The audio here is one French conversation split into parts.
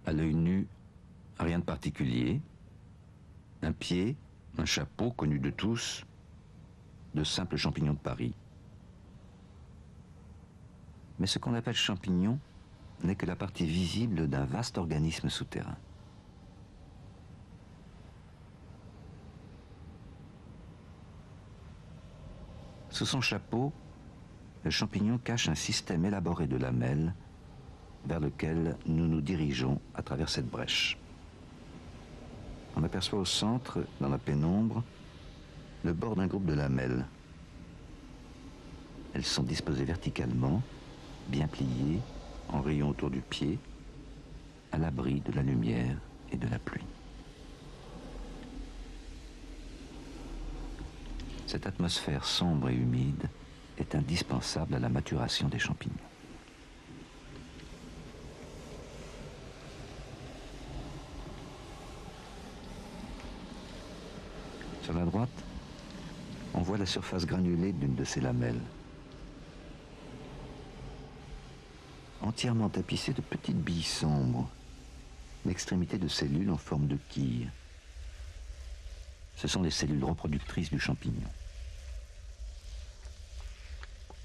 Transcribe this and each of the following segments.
À l'œil nu, rien de particulier. Un pied, un chapeau connu de tous, de simples champignons de Paris. Mais ce qu'on appelle champignon n'est que la partie visible d'un vaste organisme souterrain. Sous son chapeau, le champignon cache un système élaboré de lamelles vers lequel nous nous dirigeons à travers cette brèche. On aperçoit au centre, dans la pénombre, le bord d'un groupe de lamelles. Elles sont disposées verticalement, bien pliées, en rayons autour du pied, à l'abri de la lumière et de la pluie. Cette atmosphère sombre et humide est indispensable à la maturation des champignons. Sur la droite, on voit la surface granulée d'une de ces lamelles, entièrement tapissée de petites billes sombres, l'extrémité de cellules en forme de quille. Ce sont les cellules reproductrices du champignon.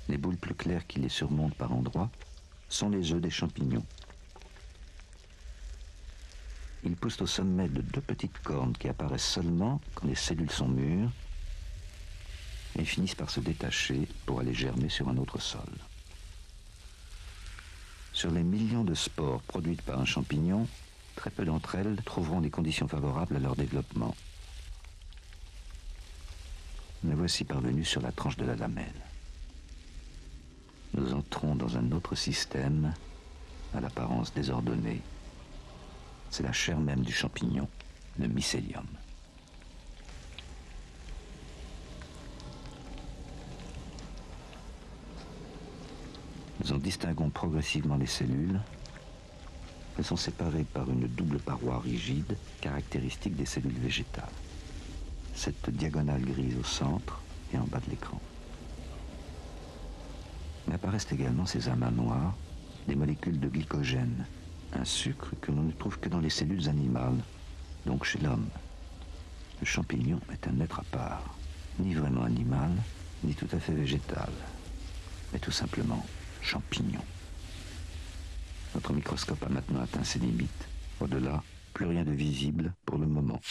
Les boules plus claires qui les surmontent par endroits sont les œufs des champignons. Ils poussent au sommet de deux petites cornes qui apparaissent seulement quand les cellules sont mûres et finissent par se détacher pour aller germer sur un autre sol. Sur les millions de spores produites par un champignon, très peu d'entre elles trouveront des conditions favorables à leur développement. Me voici parvenu sur la tranche de la lamelle. Nous entrons dans un autre système à l'apparence désordonnée. C'est la chair même du champignon, le mycélium. Nous en distinguons progressivement les cellules. Elles sont séparées par une double paroi rigide, caractéristique des cellules végétales. Cette diagonale grise au centre et en bas de l'écran. Mais apparaissent également ces amas noirs, des molécules de glycogène, un sucre que l'on ne trouve que dans les cellules animales, donc chez l'homme. Le champignon est un être à part, ni vraiment animal, ni tout à fait végétal, mais tout simplement champignon. Notre microscope a maintenant atteint ses limites. Au-delà, plus rien de visible pour le moment.